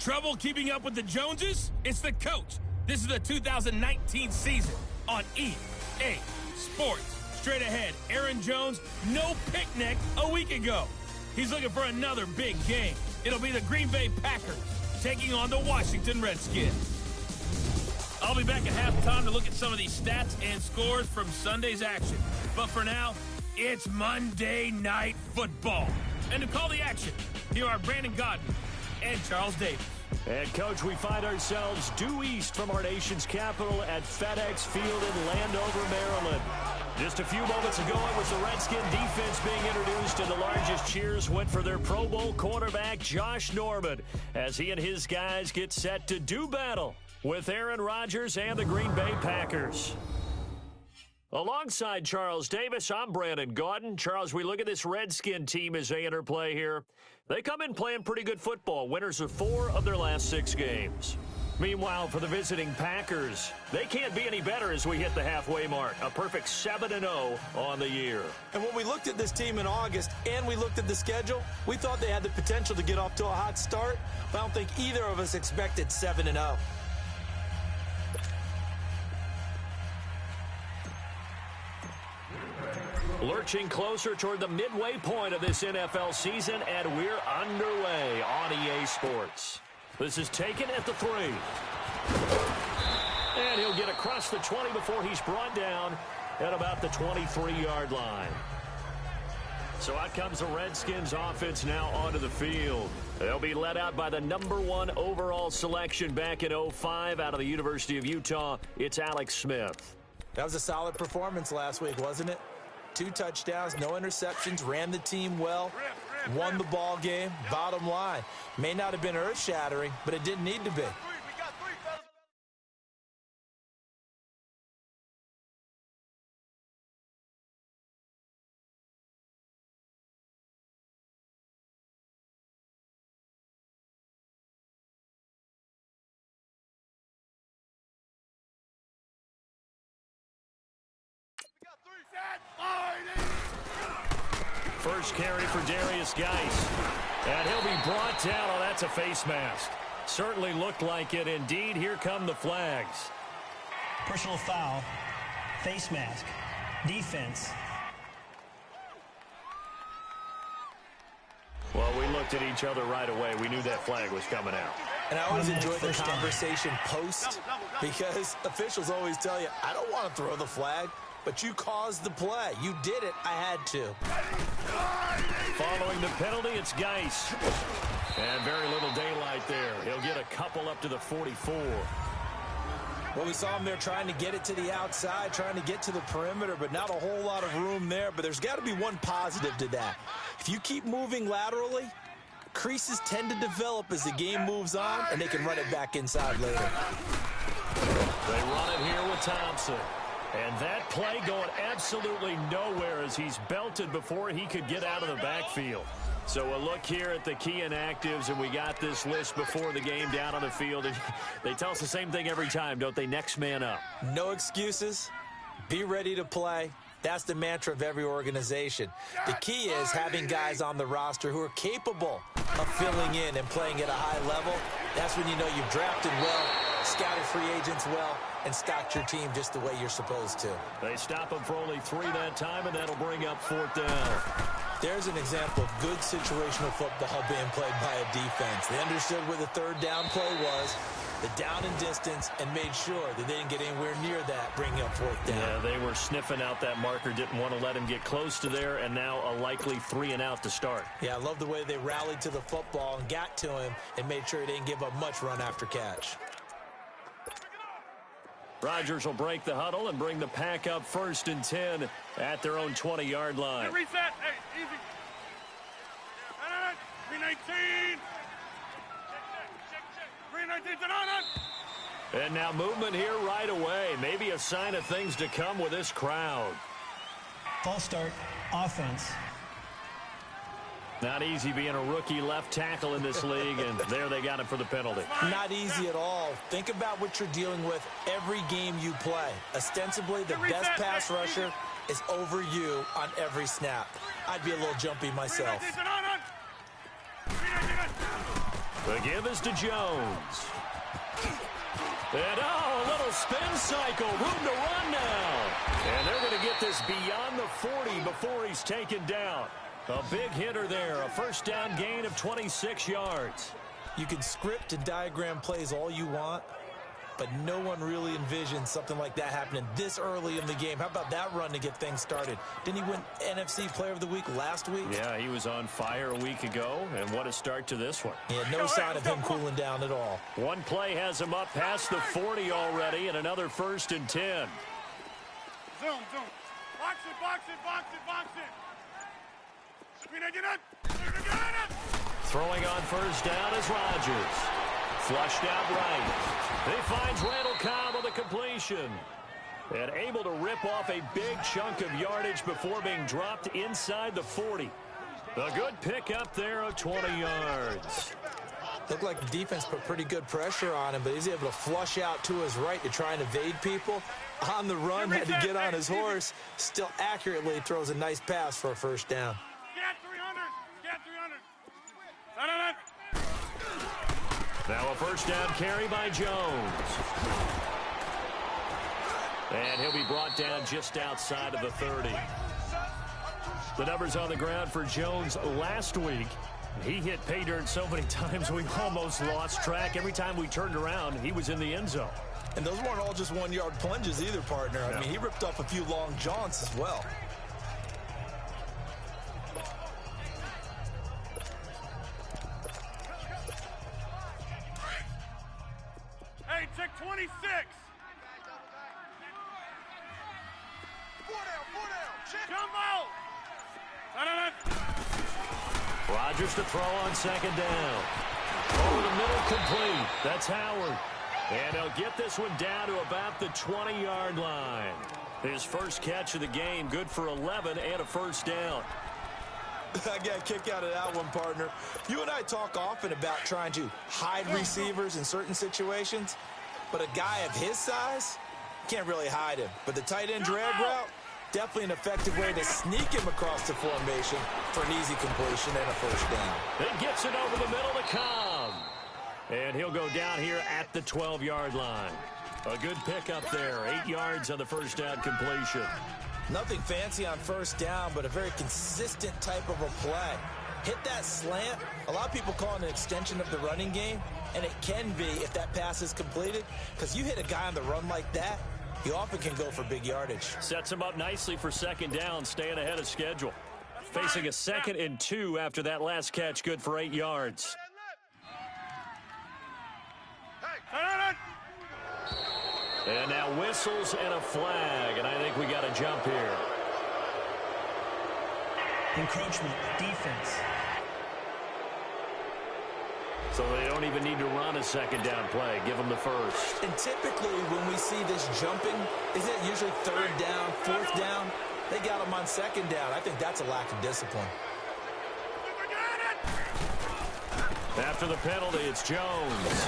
Trouble keeping up with the Joneses? It's the coach. This is the 2019 season on EA Sports. Straight ahead, Aaron Jones, no picnic a week ago. He's looking for another big game. It'll be the Green Bay Packers taking on the Washington Redskins. I'll be back at halftime to look at some of these stats and scores from Sunday's action. But for now, it's Monday Night Football. And to call the action, here are Brandon Godden and Charles Davis. And, Coach, we find ourselves due east from our nation's capital at FedEx Field in Landover, Maryland. Just a few moments ago, it was the Redskin defense being introduced, and the largest cheers went for their Pro Bowl cornerback, Josh Norman, as he and his guys get set to do battle with Aaron Rodgers and the Green Bay Packers. Alongside Charles Davis, I'm Brandon Gaudin. Charles, we look at this Redskin team as they enter play here. They come in playing pretty good football, winners of 4 of their last 6 games. Meanwhile, for the visiting Packers, they can't be any better as we hit the halfway mark. A perfect 7-0 on the year. And when we looked at this team in August and we looked at the schedule, we thought they had the potential to get off to a hot start, but I don't think either of us expected 7-0. Lurching closer toward the midway point of this NFL season, and we're underway on EA Sports. This is taken at the 3. And he'll get across the 20 before he's brought down at about the 23-yard line. So out comes the Redskins offense now onto the field. They'll be led out by the #1 overall selection back in 2005 out of the University of Utah. It's Alex Smith. That was a solid performance last week, wasn't it? 2 touchdowns, no interceptions, ran the team well, won the ball game. Bottom line, may not have been earth-shattering, but it didn't need to be. First carry for Darius Geis. And he'll be brought down. Oh, that's a face mask. Certainly looked like it. Indeed, here come the flags. Personal foul, face mask, defense. Well, we looked at each other right away. We knew that flag was coming out. And I always enjoy the conversation post because officials always tell you, I don't want to throw the flag. But you caused the play. You did it. I had to. Following the penalty, it's Geis. And very little daylight there. He'll get a couple up to the 44. Well, we saw him there trying to get it to the outside, trying to get to the perimeter, but not a whole lot of room there. But there's got to be one positive to that. If you keep moving laterally, creases tend to develop as the game moves on, and they can run it back inside later. They run it here with Thompson. And that play going absolutely nowhere as he's belted before he could get out of the backfield. So a look here at the key inactives, and we got this list before the game down on the field. And they tell us the same thing every time, don't they? Next man up. No excuses. Be ready to play. That's the mantra of every organization. The key is having guys on the roster who are capable of filling in and playing at a high level. That's when you know you've drafted well, scouted free agents well, and stocked your team just the way you're supposed to. They stop him for only 3 that time, and that'll bring up 4th down. There's an example of good situational football being played by a defense. They understood where the 3rd down play was, the down and distance, and made sure that they didn't get anywhere near that, bringing up 4th down. Yeah, they were sniffing out that marker, didn't want to let him get close to there, and now a likely 3 and out to start. Yeah, I love the way they rallied to the football and got to him and made sure he didn't give up much run after catch. Rodgers will break the huddle and bring the pack up 1st and 10 at their own 20-yard line. Hey, reset. Hey, easy. 319. 319. And now movement here right away. Maybe a sign of things to come with this crowd. False start, offense. Not easy being a rookie left tackle in this league, and there they got him for the penalty. Not easy at all. Think about what you're dealing with every game you play. Ostensibly, the best pass rusher is over you on every snap. I'd be a little jumpy myself. The give is to Jones. And, a little spin cycle. Room to run now. And they're going to get this beyond the 40 before he's taken down. A big hitter there. A first down gain of 26 yards. You can script and diagram plays all you want, but no one really envisions something like that happening this early in the game. How about that run to get things started? Didn't he win NFC Player of the Week last week? Yeah, he was on fire a week ago, and what a start to this one. Yeah, no sign of him cooling down at all. One play has him up past the 40 already, and another 1st and 10. Zoom. Box it, box it, box it, box it. Throwing on first down is Rodgers. Flushed out right. He finds Randall Cobb on the completion. And able to rip off a big chunk of yardage before being dropped inside the 40. A good pickup there of 20 yards. Looked like the defense put pretty good pressure on him, but he's able to flush out to his right to try and evade people. On the run, had to get on his horse. Still accurately throws a nice pass for a first down. Get 300. Get 300. Now a first down carry by Jones. And he'll be brought down just outside of the 30. The numbers on the ground for Jones last week. He hit pay dirt so many times we almost lost track. Every time we turned around, he was in the end zone. And those weren't all just one-yard plunges either, partner. I mean, he ripped off a few long jaunts as well. Hey, check 26. Jumbo. Rodgers to throw on second down. Over the middle, complete. That's Howard. And he'll get this one down to about the 20-yard line. His first catch of the game, good for 11 and a first down. I got a kick out of that one, partner. You and I talk often about trying to hide receivers in certain situations, but a guy of his size can't really hide him. But the tight end drag route, definitely an effective way to sneak him across the formation for an easy completion and a first down. He gets it over the middle to Cobb. And he'll go down here at the 12-yard line. A good pickup there, 8 yards on the first down completion. Nothing fancy on first down, but a very consistent type of a play. Hit that slant. A lot of people call it an extension of the running game, and it can be if that pass is completed, because you hit a guy on the run like that, he often can go for big yardage. Sets him up nicely for second down, staying ahead of schedule. Facing a 2nd and 2 after that last catch, good for 8 yards. And now whistles and a flag, and I think we got a jump here. Encroachment, defense. So they don't even need to run a second down play. Give them the first. And typically when we see this jumping, isn't it usually 3rd down, 4th down? They got them on 2nd down. I think that's a lack of discipline. After the penalty, it's Jones.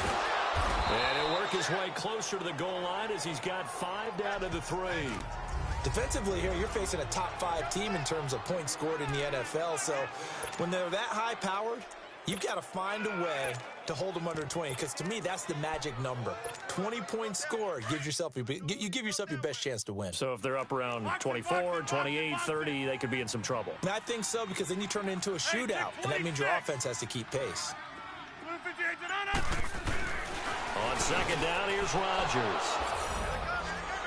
And he'll work his way closer to the goal line as he's got 5 down to the 3. Defensively here, you're facing a top 5 team in terms of points scored in the NFL. So when they're that high-powered, you've got to find a way to hold them under 20, because to me, that's the magic number. 20 points scored, you give yourself your best chance to win. So if they're up around 24, 28, 30, they could be in some trouble. And I think so, because then you turn it into a shootout, and that means your offense has to keep pace. On second down, here's Rodgers.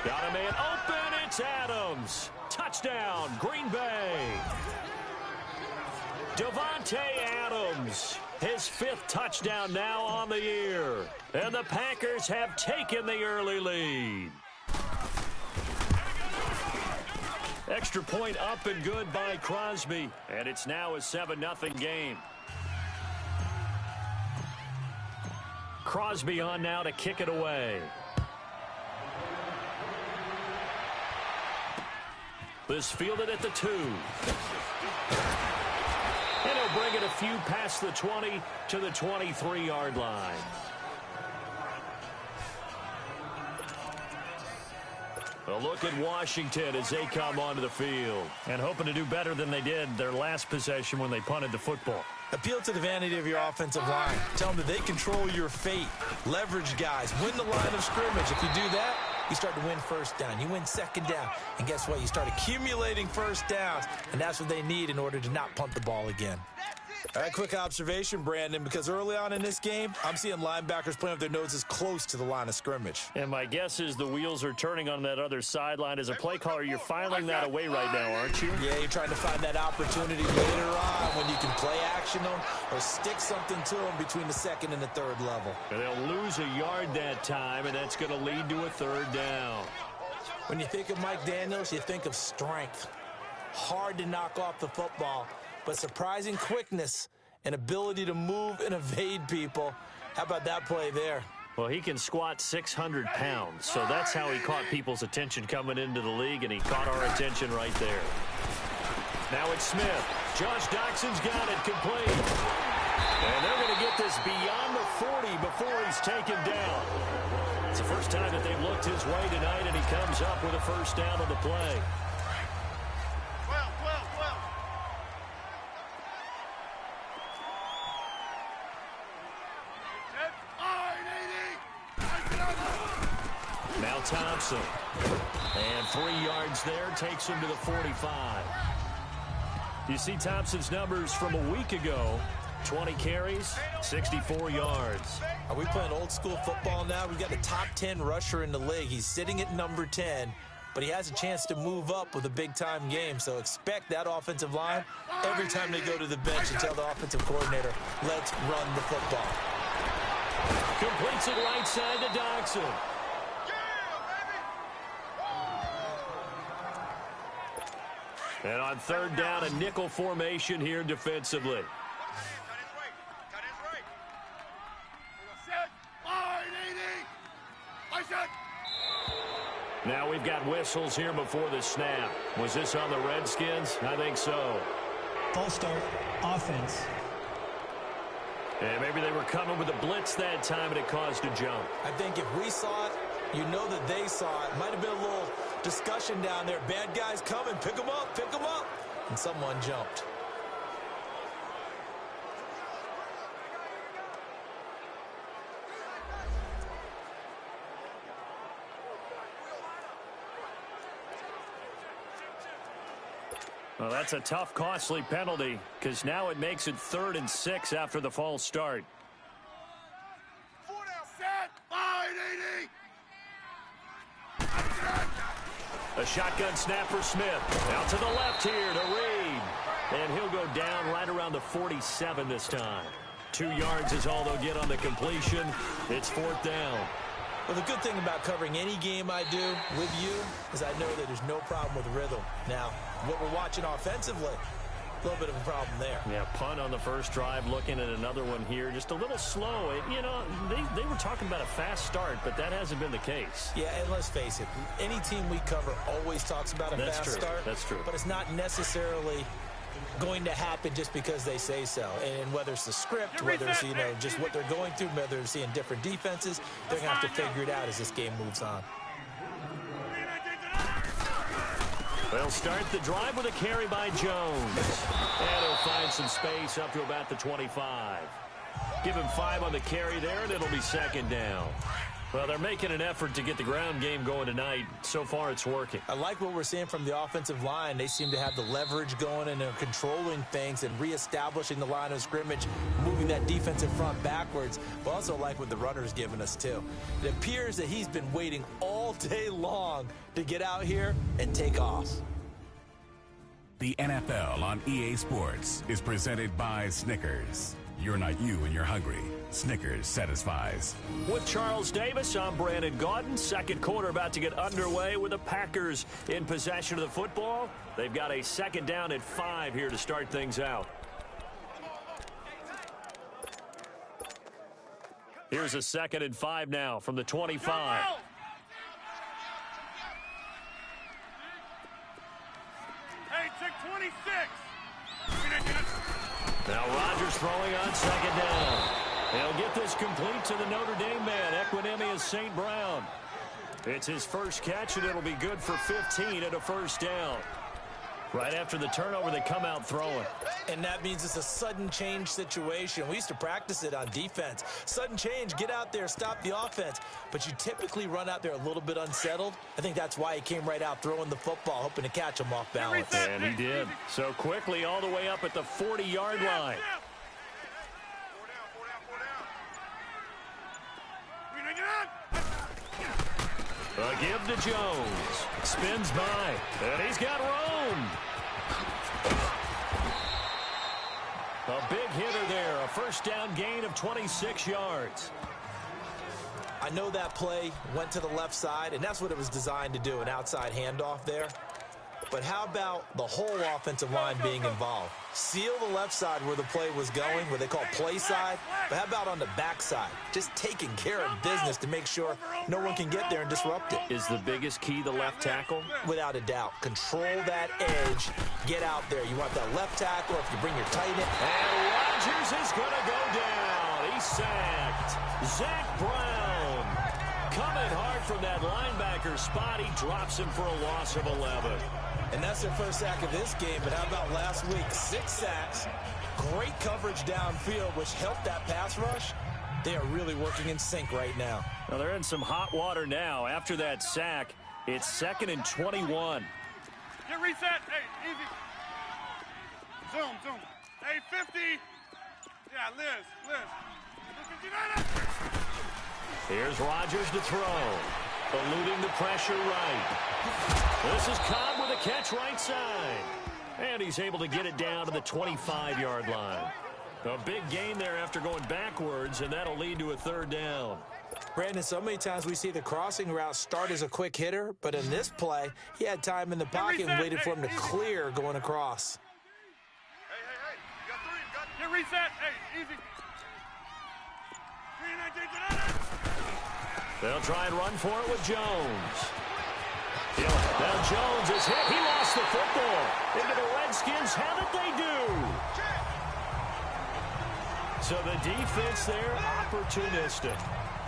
Got a man open, it's Adams. Touchdown, Green Bay. Devontae Adams, his 5th touchdown now on the year. And the Packers have taken the early lead. Extra point up and good by Crosby. And it's now a 7-0 game. Crosby on now to kick it away. This fielded at the 2. And he'll bring it a few past the 20 to the 23-yard line. A look at Washington as they come onto the field. And hoping to do better than they did their last possession when they punted the football. Appeal to the vanity of your offensive line. Tell them that they control your fate. Leverage guys. Win the line of scrimmage. If you do that, you start to win first down. You win second down. And guess what? You start accumulating first downs. And that's what they need in order to not punt the ball again. All right, quick observation, Brandon, because early on in this game, I'm seeing linebackers playing with their noses close to the line of scrimmage. And my guess is the wheels are turning on that other sideline. As a play caller, you're filing that away right now, aren't you? Yeah, you're trying to find that opportunity later on when you can play action them or stick something to them between the second and the third level. And they'll lose a yard that time, and that's going to lead to a third down. When you think of Mike Daniels, you think of strength. Hard to knock off the football, but surprising quickness and ability to move and evade people. How about that play there? Well, he can squat 600 pounds, so that's how he caught people's attention coming into the league, and he caught our attention right there. Now it's Smith. Josh Doxson's got it complete. And they're going to get this beyond the 40 before he's taken down. It's the first time that they've looked his way tonight, and he comes up with a first down on the play. Now Thompson. And 3 yards there takes him to the 45. You see Thompson's numbers from a week ago. 20 carries, 64 yards. Are we playing old school football now? We've got a top 10 rusher in the league. He's sitting at number 10, but he has a chance to move up with a big-time game. So expect that offensive line every time they go to the bench and tell the offensive coordinator, let's run the football. Completes it right side to Doxson. And on third down, a nickel formation here defensively. Now we've got whistles here before the snap. Was this on the Redskins? I think so. False start, offense. And maybe they were coming with a blitz that time and it caused a jump. I think if we saw it, you know that they saw it. Might have been a little discussion down there. Bad guys coming. Pick them up. Pick them up. And someone jumped. Well, that's a tough, costly penalty because now it makes it 3rd and 6 after the false start. A shotgun snap for Smith. Out to the left here to Reed. And he'll go down right around the 47 this time. 2 yards is all they'll get on the completion. It's 4th down. Well, the good thing about covering any game I do with you is I know that there's no problem with rhythm. Now, what we're watching offensively, a little bit of a problem there. Yeah, punt on the first drive, looking at another one here. Just a little slow. You know, they were talking about a fast start, but that hasn't been the case. Yeah, and let's face it, any team we cover always talks about a fast start. That's true. But it's not necessarily going to happen just because they say so. And whether it's the script, whether it's, just what they're going through, whether they're seeing different defenses, they're going to have to figure it out as this game moves on. They'll start the drive with a carry by Jones. And he'll find some space up to about the 25. Give him 5 on the carry there, and it'll be 2nd down. Well, they're making an effort to get the ground game going tonight. So far, it's working. I like what we're seeing from the offensive line. They seem to have the leverage going, and they're controlling things and reestablishing the line of scrimmage, moving that defensive front backwards. But also like what the runner's giving us, too. It appears that he's been waiting all day long to get out here and take off. The NFL on EA Sports is presented by Snickers. You're not you when you're hungry. Snickers satisfies. With Charles Davis, I'm Brandon Gaudin. Second quarter about to get underway with the Packers in possession of the football. They've got a 2nd down at 5 here to start things out. Here's a 2nd and 5 now from the 25. Hey, check 26. Now Rodgers throwing on 2nd down. They'll get this complete to the Notre Dame man, Equinemius St. Brown. It's his first catch, and it'll be good for 15 and a first down. Right after the turnover, they come out throwing. And that means it's a sudden change situation. We used to practice it on defense. Sudden change, get out there, stop the offense. But you typically run out there a little bit unsettled. I think that's why he came right out throwing the football, hoping to catch him off balance. And he did. So quickly all the way up at the 40-yard line. A give to Jones. Spins by. And he's got room. A big hitter there. A first down gain of 26 yards. I know that play went to the left side, and that's what it was designed to do, an outside handoff there. But how about the whole offensive line being involved? Seal the left side where the play was going, where they call play side. But how about on the back side? Just taking care of business to make sure no one can get there and disrupt it. Is the biggest key the left tackle? Without a doubt. Control that edge. Get out there. You want that left tackle, if you bring your tight end. And Rodgers is going to go down. He's sacked. Zach Brown coming hard from that linebacker spot. He drops him for a loss of 11. And that's their first sack of this game. But how about last week? 6 sacks, great coverage downfield, which helped that pass rush. They are really working in sync right now. Well, they're in some hot water now. After that sack, it's 2nd and 21. Get reset. Hey, easy. Zoom. Hey, 50. Yeah, Liz. Here's Rodgers to throw. Eluding the pressure right. This is Cobb with a catch right side. And he's able to get it down to the 25-yard line. A big gain there after going backwards, and that'll lead to a 3rd down. Brandon, so many times we see the crossing route start as a quick hitter, but in this play, he had time in the pocket and waited for him to clear going across. Hey. You got 3. Get reset. Hey, easy. They'll try and run for it with Jones. Now Jones is hit. He lost the football. Into the Redskins. How did they do? So the defense there, opportunistic.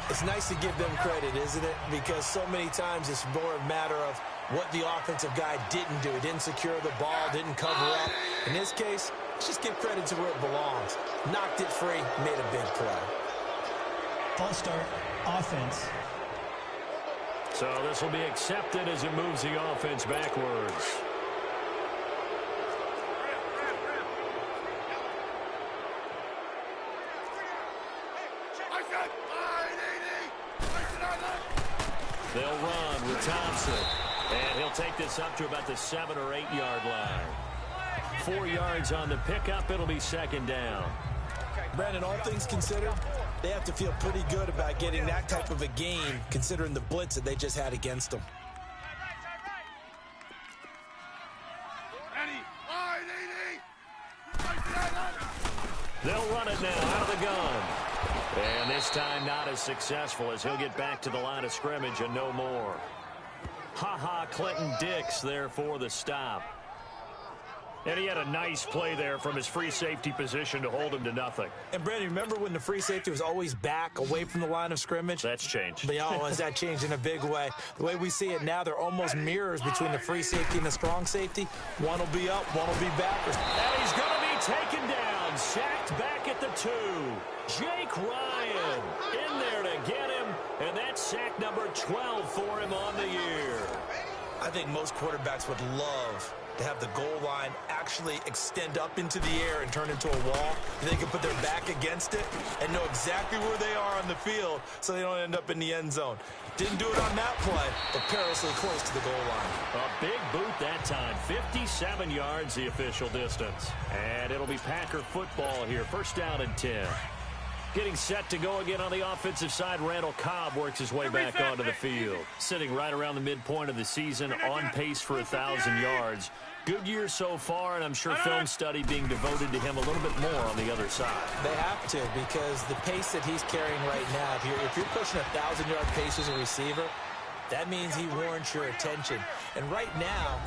It's nice to give them credit, isn't it? Because so many times it's more a matter of what the offensive guy didn't do. He didn't secure the ball, didn't cover up. In this case, let's just give credit to where it belongs. Knocked it free, made a big play. False start, offense. So this will be accepted as it moves the offense backwards. They'll run with Thompson. And he'll take this up to about the 7 or 8 yard line. 4 yards on the pickup. It'll be 2nd down. Brandon, all things considered, they have to feel pretty good about getting that type of a game, considering the blitz that they just had against them. They'll run it now out of the gun. And this time not as successful as he'll get back to the line of scrimmage and no more. Clinton Dix there for the stop. And he had a nice play there from his free safety position to hold him to nothing. And, Brandon, remember when the free safety was always back away from the line of scrimmage? That's changed. But, has that changed in a big way? The way we see it now, they're almost mirrors between the free safety and the strong safety. One will be up, one will be back. And he's going to be taken down, sacked back at the 2. Jake Ryan in there to get him, and that's sack number 12 for him on the year. I think most quarterbacks would love to have the goal line actually extend up into the air and turn into a wall. They can put their back against it and know exactly where they are on the field so they don't end up in the end zone. Didn't do it on that play, but perilously close to the goal line. A big boot that time. 57 yards the official distance. And it'll be Packer football here. 1st down and 10. Getting set to go again on the offensive side, Randall Cobb works his way back onto the field. Sitting right around the midpoint of the season, on pace for 1,000 yards. Good year so far, and I'm sure film study being devoted to him a little bit more on the other side. They have to, because the pace that he's carrying right now, if you're pushing 1,000-yard pace as a receiver, that means he warrants your attention. And right now,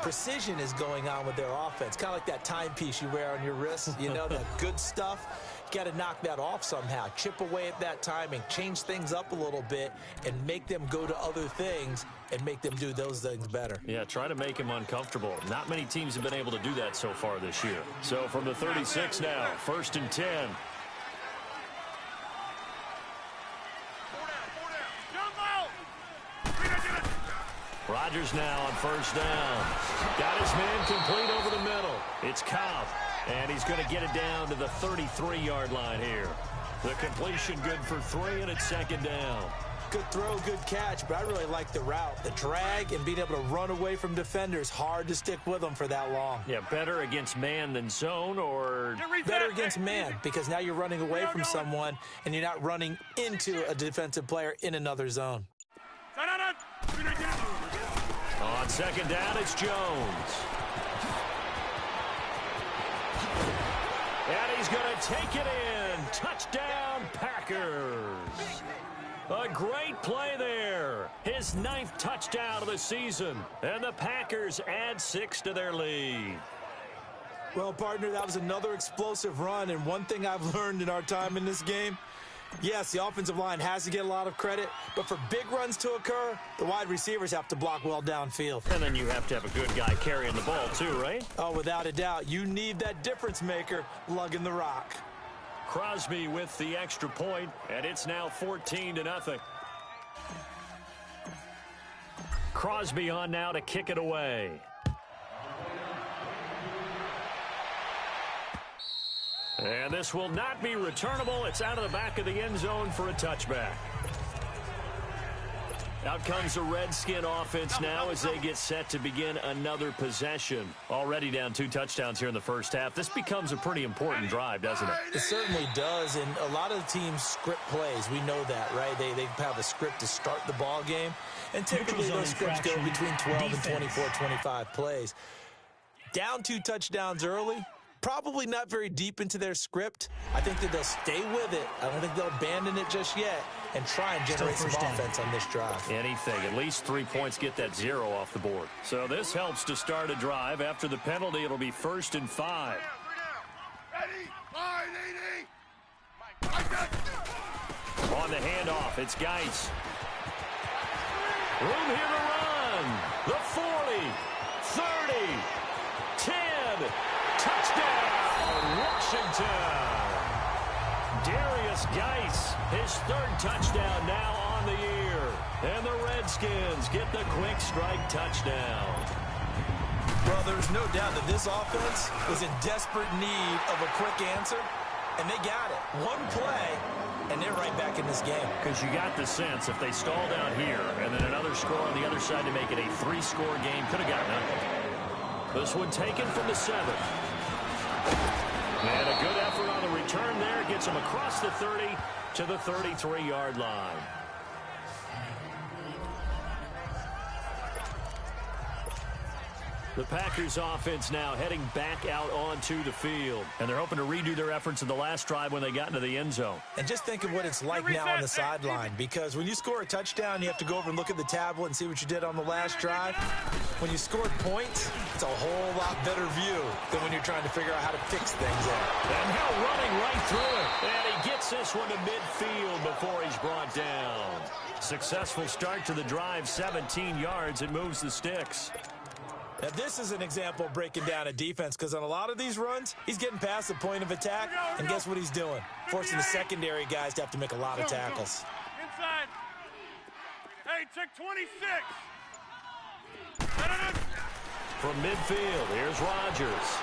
precision is going on with their offense. Kind of like that timepiece you wear on your wrist, you know, that good stuff. You got to knock that off somehow. Chip away at that timing, change things up a little bit, and make them go to other things and make them do those things better. Yeah, try to make him uncomfortable. Not many teams have been able to do that so far this year. So from the 36 now, 1st and 10. Rodgers now on 1st down. Got his man complete over the middle. It's Cobb, and he's going to get it down to the 33-yard line here. The completion good for 3, and it's 2nd down. Good throw, good catch, but I really like the route. The drag and being able to run away from defenders, hard to stick with them for that long. Yeah, better against man than zone, or better against man, because now you're running away from someone and you're not running into a defensive player in another zone. On 2nd down, it's Jones. And he's going to take it in. Touchdown, Packers. A great play there. His 9th touchdown of the season. And the Packers add 6 to their lead. Well, partner, that was another explosive run. And one thing I've learned in our time in this game, yes, the offensive line has to get a lot of credit, but for big runs to occur, the wide receivers have to block well downfield. And then you have to have a good guy carrying the ball too, right? Oh, without a doubt. You need that difference maker lugging the rock. Crosby with the extra point, and it's now 14-0. Crosby on now to kick it away. And this will not be returnable. It's out of the back of the end zone for a touchback. Out comes the Redskin offense now as they get set to begin another possession. Already down 2 touchdowns here in the first half. This becomes a pretty important drive, doesn't it? It certainly does, and a lot of the teams script plays. We know that, right? They have a script to start the ball game, and typically those scripts go between 12 and 24, 25 plays. Down 2 touchdowns early, probably not very deep into their script. I think that they'll stay with it. I don't think they'll abandon it just yet and try and generate some offense on this drive. Anything. At least 3 points, get that 0 off the board. So this helps to start a drive. After the penalty, it'll be 1st and 5. On the handoff, it's Geis. Room here to run. The 40, 30, 10. Touchdown, Washington. Darius Geis, his 3rd touchdown now on the year. And the Redskins get the quick strike touchdown. Well, there's no doubt that this offense was in desperate need of a quick answer, and they got it. One play, and they're right back in this game. Because you got the sense if they stalled out here and then another score on the other side to make it a 3-score game, could have gotten it. This one taken from the 7th. And a good effort on the return there. Gets him across the 30 to the 33-yard line. The Packers offense now heading back out onto the field. And they're hoping to redo their efforts in the last drive when they got into the end zone. And just think of what it's like now on the sideline, because when you score a touchdown, you have to go over and look at the tablet and see what you did on the last drive. When you scored points, it's a whole lot better view than when you're trying to figure out how to fix things out. And now running right through it. And he gets this one to midfield before he's brought down. Successful start to the drive, 17 yards. It moves the sticks. Now, this is an example of breaking down a defense, because on a lot of these runs, he's getting past the point of attack, and guess what he's doing? Forcing the secondary guys to have to make a lot of tackles. Inside. Hey, check 26. From midfield, here's Rodgers.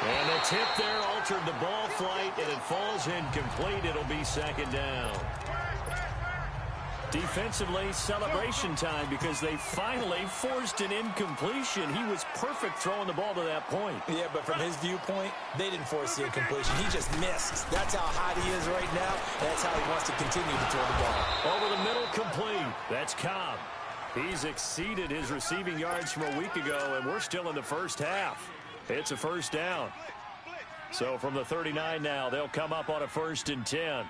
And the tip there altered the ball flight, and it falls incomplete. It'll be 2nd down. Defensively, celebration time, because they finally forced an incompletion. He was perfect throwing the ball to that point. Yeah, but from his viewpoint, they didn't force the incompletion. He just missed. That's how hot he is right now, and that's how he wants to continue to throw the ball. Over the middle, complete. That's Cobb. He's exceeded his receiving yards from a week ago, and we're still in the first half. It's a 1st down. So from the 39 now, they'll come up on a 1st and 10.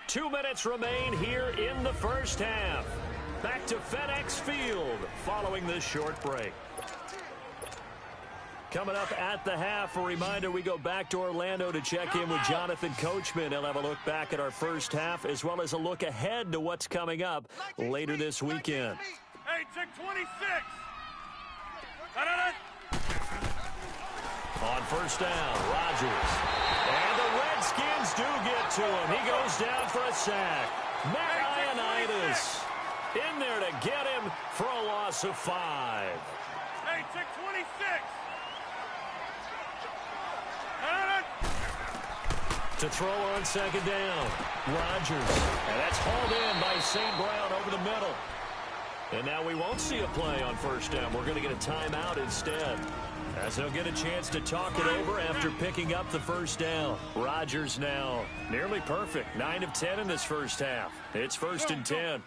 2 minutes remain here in the first half. back to FedEx Field following this short break. Coming up at the half, a reminder, we go back to Orlando to check in with Jonathan Coachman. He'll have a look back at our first half as well as a look ahead to what's coming up later this weekend. Hey, check 26. On first down, Rodgers. And the Redskins do get to him. He goes down for a sack. Matt Ioannidis in there to get him for a loss of 5. Hey, check 26. To throw on second down, Rodgers. And that's hauled in by St. Brown over the middle. And now we won't see a play on first down. We're going to get a timeout instead, as they'll get a chance to talk it over after picking up the first down. Rodgers now nearly perfect. 9 of 10 in this first half. It's 1st and 10.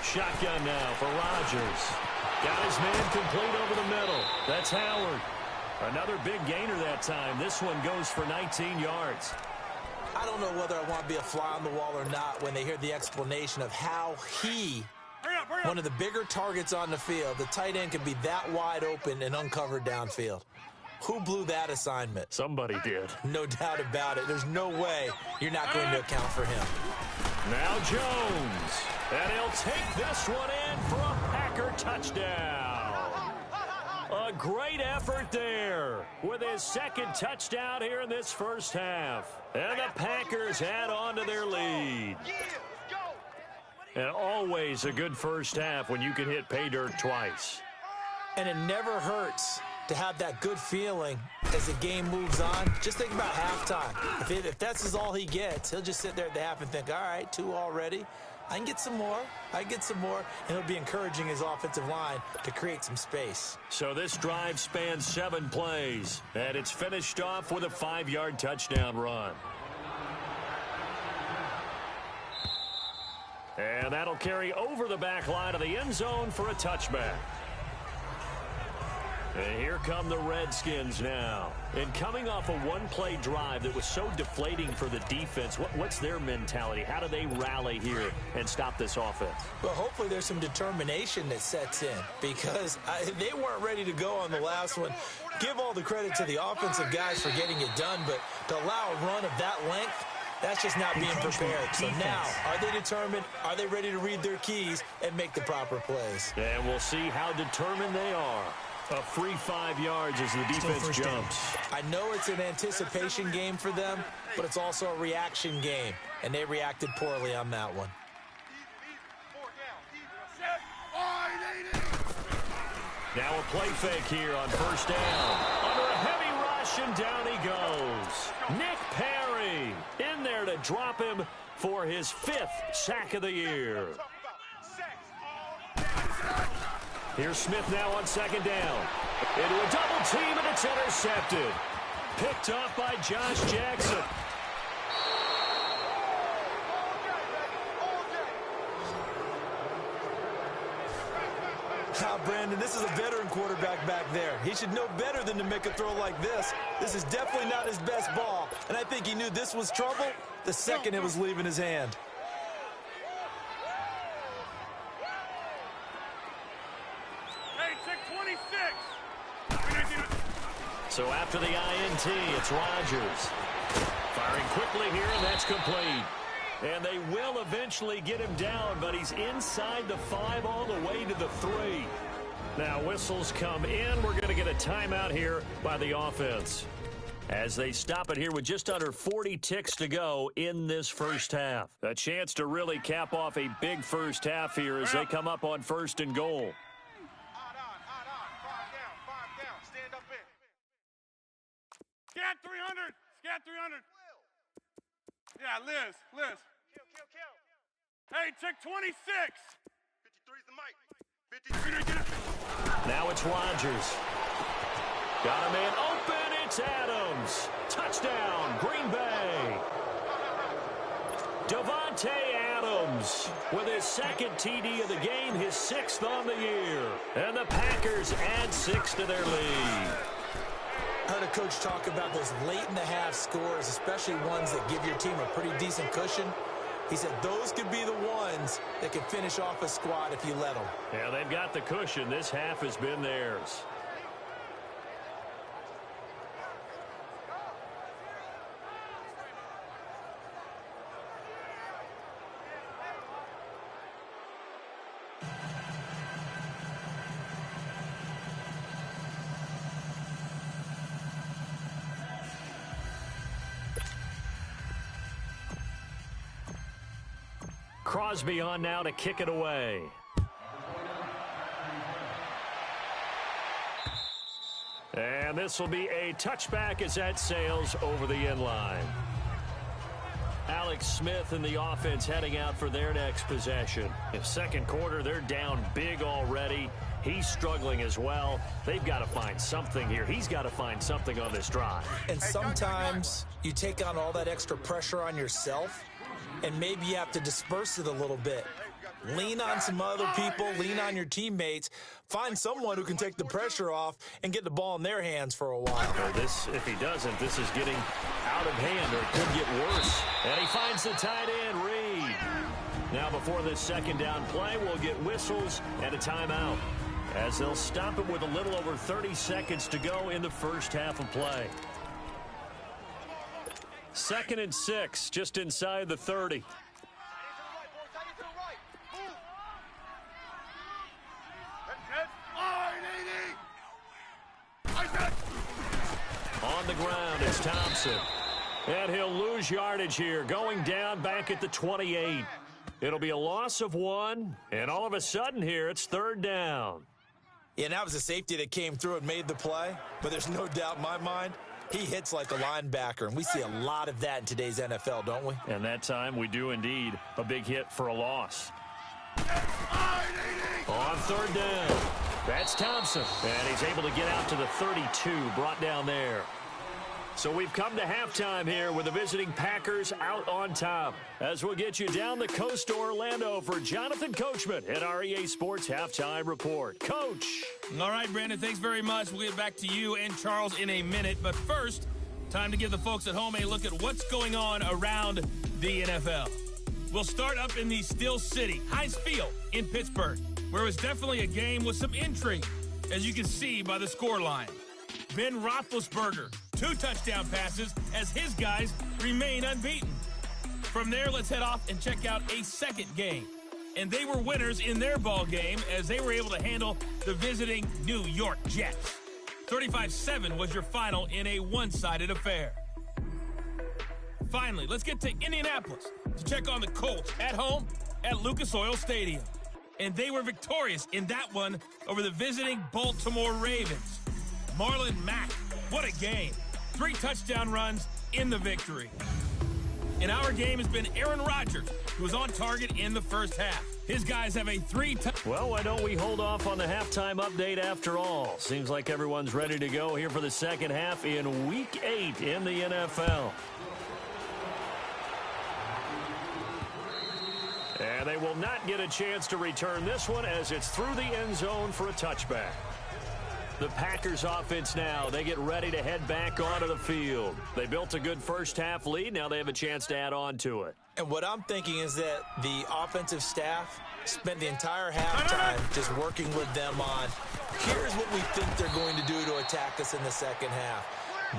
Shotgun now for Rodgers. Got his man complete over the middle. That's Howard. Another big gainer that time. This one goes for 19 yards. I don't know whether I want to be a fly on the wall or not when they hear the explanation of how he, one of the bigger targets on the field, the tight end, can be that wide open and uncovered downfield. Who blew that assignment? Somebody did. No doubt about it. There's no way you're not going to account for him. Now Jones. And he'll take this one in for a Packer touchdown. A great effort there with his second touchdown here in this first half. And the Packers add on to their lead. And always a good first half when you can hit pay dirt twice. And it never hurts to have that good feeling as the game moves on. Just think about halftime. If that's all he gets, he'll just sit there at the half and think, all right, 2 already. I can get some more. And he'll be encouraging his offensive line to create some space. So this drive spans 7 plays, and it's finished off with a 5-yard touchdown run. And that'll carry over the back line of the end zone for a touchback. And here come the Redskins now. And coming off a one-play drive that was so deflating for the defense, what's their mentality? How do they rally here and stop this offense? Well, hopefully there's some determination that sets in, because they weren't ready to go on the last one. Give all the credit to the offensive guys for getting it done, but to allow a run of that length, that's just not being prepared. So now, are they determined? Are they ready to read their keys and make the proper plays? And we'll see how determined they are. A free 5 yards as the defense jumps. I know it's an anticipation game for them, but it's also a reaction game, and they reacted poorly on that one. Now a play fake here on first down. Under a heavy rush, and down he goes. Nick Perry in there to drop him for his 5th sack of the year. Here's Smith now on second down. Into a double team, and it's intercepted. Picked off by Josh Jackson. Brandon, this is a veteran quarterback back there. He should know better than to make a throw like this. This is definitely not his best ball, and I think he knew this was trouble the second it was leaving his hand. So after the INT, it's Rodgers. Firing quickly here, and that's complete. And they will eventually get him down, but he's inside the 5 all the way to the 3. Now whistles come in. We're going to get a timeout here by the offense, as they stop it here with just under 40 ticks to go in this first half. A chance to really cap off a big first half here as they come up on 1st and goal. Scat 300. Scat 300. Yeah, Liz. Kill. Hey, check 26. 53's the mic. Now it's Rodgers. Got a man open. It's Adams. Touchdown, Green Bay. Davante Adams with his 2nd TD of the game, his 6th on the year. And the Packers add 6 to their lead. I heard a coach talk about those late-in-the-half scores, especially ones that give your team a pretty decent cushion. He said those could be the ones that can finish off a squad if you let them. Yeah, they've got the cushion. This half has been theirs. Crosby on now to kick it away. And this will be a touchback as that sails over the end line. Alex Smith and the offense heading out for their next possession. In second quarter, they're down big already. He's struggling as well. They've got to find something here. He's got to find something on this drive. And sometimes you take on all that extra pressure on yourself, and maybe you have to disperse it a little bit. Lean on some other people, lean on your teammates, find someone who can take the pressure off and get the ball in their hands for a while. If he doesn't, this is getting out of hand, or it could get worse. And he finds the tight end, Reed. Now before this second down play, we'll get whistles and a timeout, as they'll stop it with a little over 30 seconds to go in the first half of play. 2nd and 6, just inside the 30. On the ground is Thompson. And he'll lose yardage here, going down back at the 28. It'll be a loss of 1, and all of a sudden here, it's 3rd down. Yeah, and that was a safety that came through and made the play, but there's no doubt in my mind, he hits like a linebacker, and we see a lot of that in today's NFL, don't we? And that time we do indeed. A big hit for a loss. On 3rd down, that's Thompson. And he's able to get out to the 32, brought down there. So we've come to halftime here with the visiting Packers out on top. As we'll get you down the coast to Orlando for Jonathan Coachman at our EA Sports Halftime Report. Coach. All right, Brandon, thanks very much. We'll get back to you and Charles in a minute. But first, time to give the folks at home a look at what's going on around the NFL. We'll start up in the Steel City, Heinz Field in Pittsburgh, where it was definitely a game with some intrigue, as you can see by the scoreline. Ben Roethlisberger, 2 touchdown passes as his guys remain unbeaten. From there, let's head off and check out a second game. And they were winners in their ball game as they were able to handle the visiting New York Jets. 35-7 was your final in a one-sided affair. Finally, let's get to Indianapolis to check on the Colts at home at Lucas Oil Stadium. And they were victorious in that one over the visiting Baltimore Ravens. Marlon Mack, what a game. 3 touchdown runs in the victory. In our game has been Aaron Rodgers, who was on target in the first half. His guys have a 3 Well, why don't we hold off on the halftime update after all? Seems like everyone's ready to go here for the second half in Week 8 in the NFL. And they will not get a chance to return this one as it's through the end zone for a touchback. The Packers offense now, they get ready to head back onto the field. They built a good first half lead. Now they have a chance to add on to it. And what I'm thinking is that the offensive staff spent the entire halftime just working with them on, here's what we think they're going to do to attack us in the second half.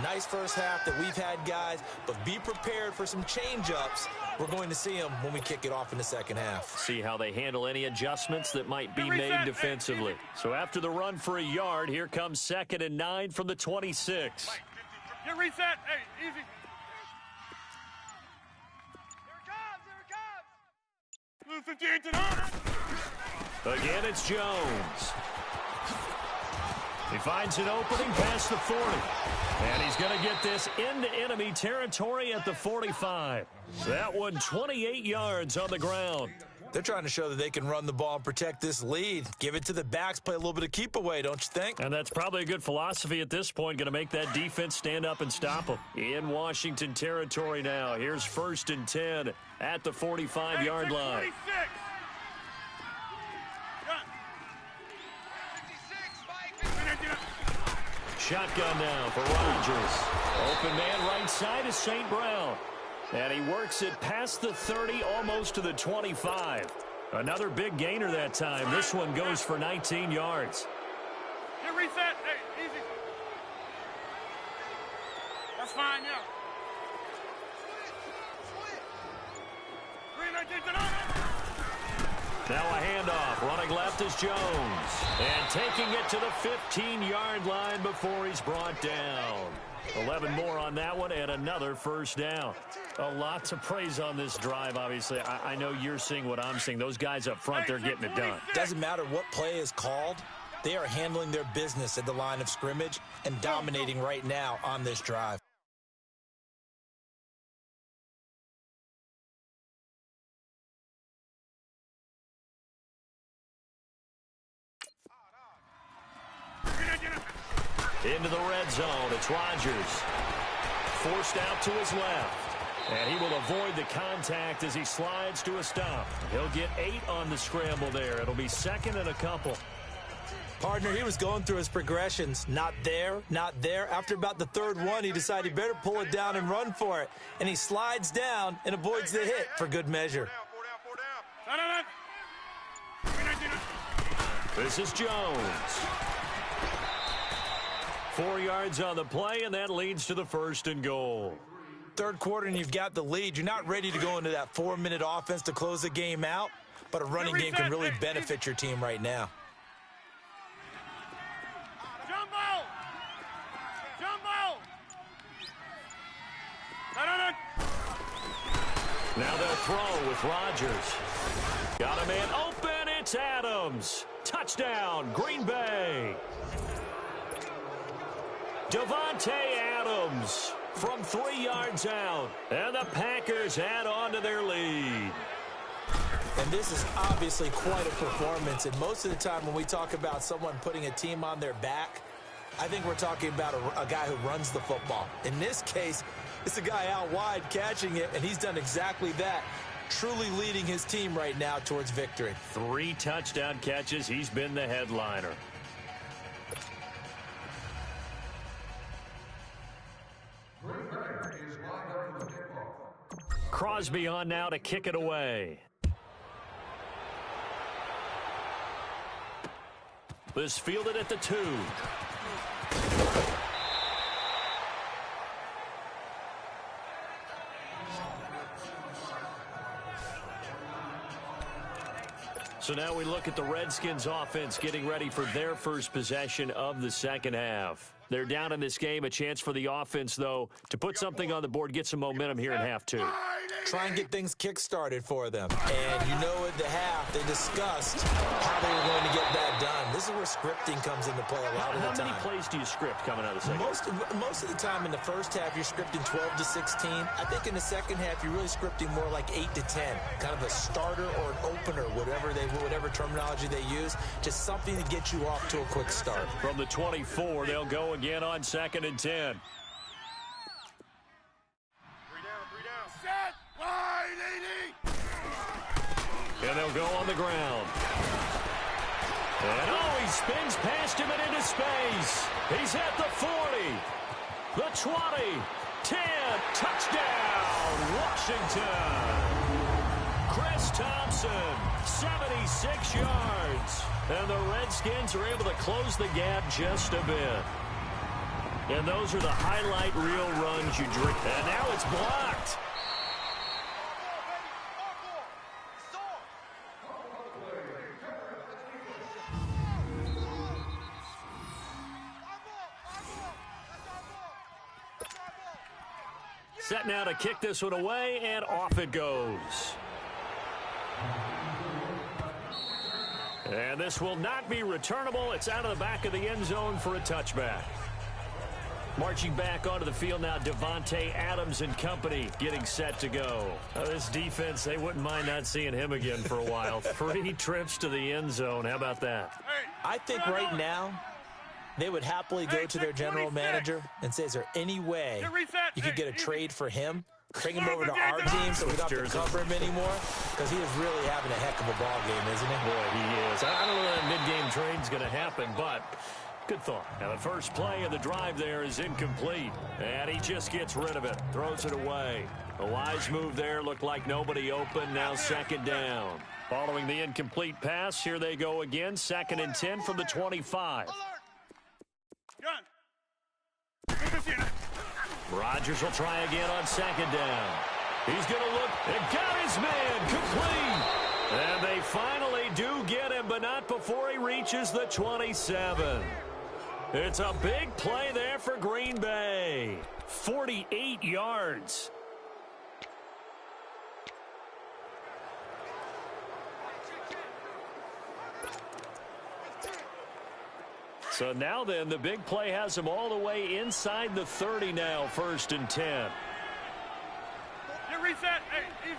Nice first half that we've had, guys, but be prepared for some change-ups. We're going to see them when we kick it off in the second half. See how they handle any adjustments that might be made defensively. So after the run for a yard, here comes 2nd and 9 from the 26. Get reset. Hey, easy. Here it comes. Here it comes. Blue 58 to 9. Again, it's Jones. He finds an opening past the 40. And he's going to get this into enemy territory at the 45. That one 28 yards on the ground. They're trying to show that they can run the ball and protect this lead. Give it to the backs, play a little bit of keep away, don't you think? And that's probably a good philosophy at this point, going to make that defense stand up and stop them. In Washington territory now. Here's 1st and 10 at the 45-yard line. 26. Shotgun now for Rodgers. Open man right side is St. Brown. And he works it past the 30, almost to the 25. Another big gainer that time. This one goes for 19 yards. Get reset. Hey, easy. That's fine, yeah. 319. Now a handoff. Running left is Jones. And taking it to the 15-yard line before he's brought down. 11 more on that one and another first down. A lot to praise on this drive, obviously. I know you're seeing what I'm seeing. Those guys up front, they're getting it done. Doesn't matter what play is called. They are handling their business at the line of scrimmage and dominating right now on this drive. Into the red zone. It's Rodgers. Forced out to his left. And he will avoid the contact as he slides to a stop. He'll get 8 on the scramble there. It'll be second and a couple. Partner, he was going through his progressions. Not there, not there. After about the third one, he decided he better pull it down and run for it. And he slides down and avoids the hit for good measure. This is Jones. 4 yards on the play, and that leads to the first and goal. Third quarter, and you've got the lead. You're not ready to go into that 4-minute offense to close the game out, but a running game can really benefit your team right now. Jumbo! Jumbo! Now they'll throw with Rodgers. Got a man open. It's Adams. Touchdown, Green Bay. Davante Adams from 3 yards out. And the Packers add on to their lead. And this is obviously quite a performance. And most of the time when we talk about someone putting a team on their back, I think we're talking about a guy who runs the football. In this case, it's a guy out wide catching it, and he's done exactly that, truly leading his team right now towards victory. 3 touchdown catches. He's been the headliner. Crosby on now to kick it away. This fielded at the 2. So now we look at the Redskins offense getting ready for their first possession of the second half. They're down in this game. A chance for the offense, though, to put something on the board, get some momentum here in half 2. Try and get things kick-started for them. And you know at the half, they discussed how they were going to get that done. This is where scripting comes into play a lot of the time. How many plays do you script coming out of the second half? Most of the time in the first half, you're scripting 12 to 16. I think in the second half, you're really scripting more like 8 to 10. Kind of a starter or an opener, whatever terminology they use. Just something to get you off to a quick start. From the 24, they'll go again on 2nd and 10. And they'll go on the ground. And he spins past him and into space. He's at the 40, the 20, 10, touchdown, Washington. Chris Thompson, 76 yards. And the Redskins are able to close the gap just a bit. And those are the highlight reel runs you drink. And now it's blocked. Set now to kick this one away, and off it goes. And this will not be returnable. It's out of the back of the end zone for a touchback. Marching back onto the field now, Davante Adams and company getting set to go. This defense, they wouldn't mind not seeing him again for a while. 3 trips to the end zone. How about that? I think right now, they would happily go to their general manager and say, is there any way you could get a trade for him? Bring him over to our team so we don't have to cover him anymore? Because he is really having a heck of a ball game, isn't he? Boy, he is. I don't know when that mid-game trade's going to happen, but Good thought. Now the first play of the drive there is incomplete. And he just gets rid of it. Throws it away. A wise move there. Looked like nobody open. Now second down. Following the incomplete pass, here they go again. 2nd and 10 from the 25. Rodgers will try again on 2nd down. He's going to look and got his man complete. And they finally do get him, but not before he reaches the 27. It's a big play there for Green Bay. 48 yards. So now then, the big play has him all the way inside the 30 now, 1st and 10. You reset. Hey, easy.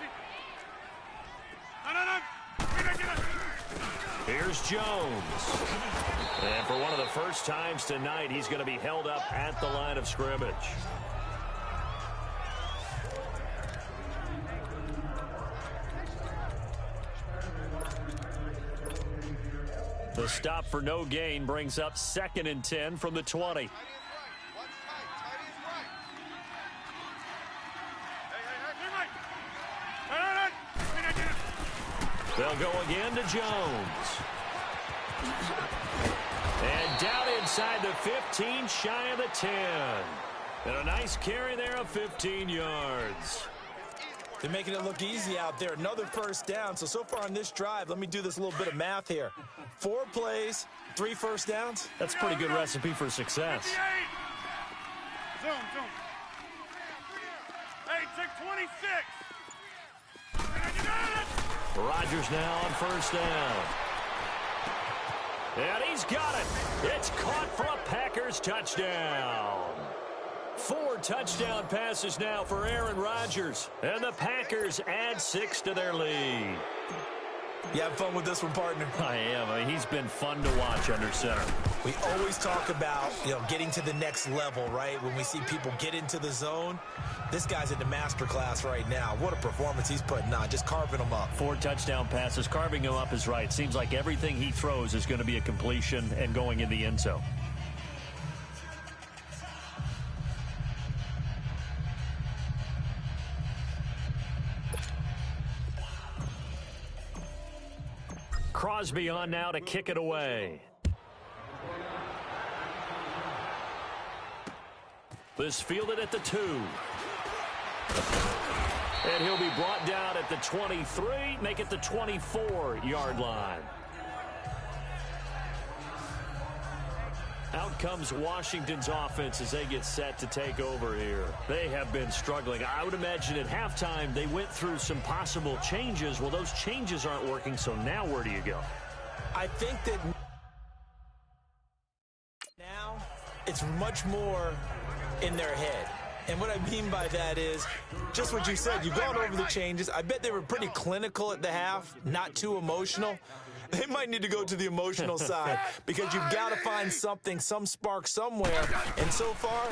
No. Here's Jones. And for one of the first times tonight, he's going to be held up at the line of scrimmage. The stop for no gain brings up 2nd and 10 from the 20. They'll go again to Jones. And down inside the 15, shy of the 10. And a nice carry there of 15 yards. They're making it look easy out there. Another first down. So far on this drive, let me do this little bit of math here. 4 plays, 3 first downs. That's a pretty good recipe for success. Zoom. Hey, check 26. Rodgers now on 1st down. And he's got it. It's caught for a Packers touchdown. 4 touchdown passes now for Aaron Rodgers. And the Packers add 6 to their lead. You have fun with this one, partner? I am. I mean, he's been fun to watch under center. We always talk about, getting to the next level, right? When we see people get into the zone, this guy's in the master class right now. What a performance he's putting on, just carving them up. 4 touchdown passes. Carving him up is right. Seems like everything he throws is going to be a completion and going in the end zone. Crosby on now to kick it away. This fielded at the 2. And he'll be brought down at the 23, make it the 24-yard line. Out comes Washington's offense as they get set to take over here. They have been struggling. I would imagine at halftime they went through some possible changes. Well, those changes aren't working, so now where do you go? I think that now it's much more in their head. And what I mean by that is just what you said. You've gone over the changes. I bet they were pretty clinical at the half, not too emotional. They might need to go to the emotional side because you've got to find something, some spark somewhere. And so far,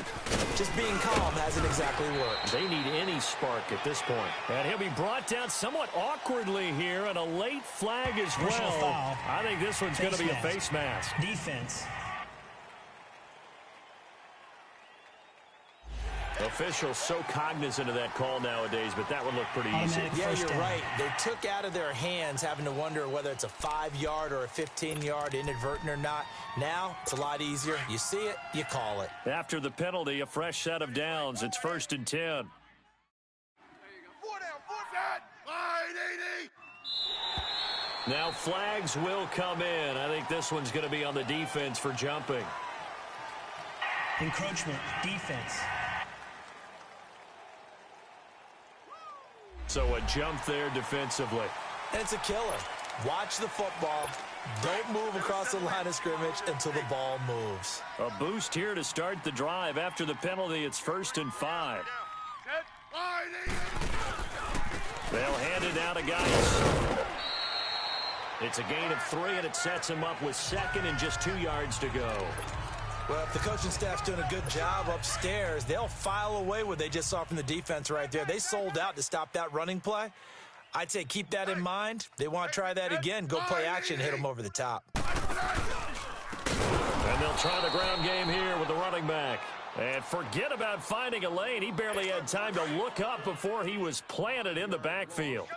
just being calm hasn't exactly worked. They need any spark at this point. And he'll be brought down somewhat awkwardly here, and a late flag as well. Foul. I think this one's going to be a face mask. Defense. Officials so cognizant of that call nowadays, but that would look pretty easy. Yeah, you're right. They took out of their hands having to wonder whether it's a 5-yard or a 15-yard inadvertent or not. Now, it's a lot easier. You see it, you call it. After the penalty, a fresh set of downs. It's 1st and 10. There you go. 4 down, 4 set. Line 80. Now flags will come in. I think this one's going to be on the defense for jumping. Encroachment. Defense. So a jump there defensively. And it's a killer. Watch the football. Don't move across the line of scrimmage until the ball moves. A boost here to start the drive. After the penalty, it's 1st and 5. They'll hand it down to Geis. It's a gain of 3, and it sets him up with 2nd and just 2 yards to go. Well, if the coaching staff's doing a good job upstairs, they'll file away what they just saw from the defense right there. They sold out to stop that running play. I'd say keep that in mind. They want to try that again. Go play action, hit them over the top. And they'll try the ground game here with the running back. And forget about finding a lane. He barely had time to look up before he was planted in the backfield.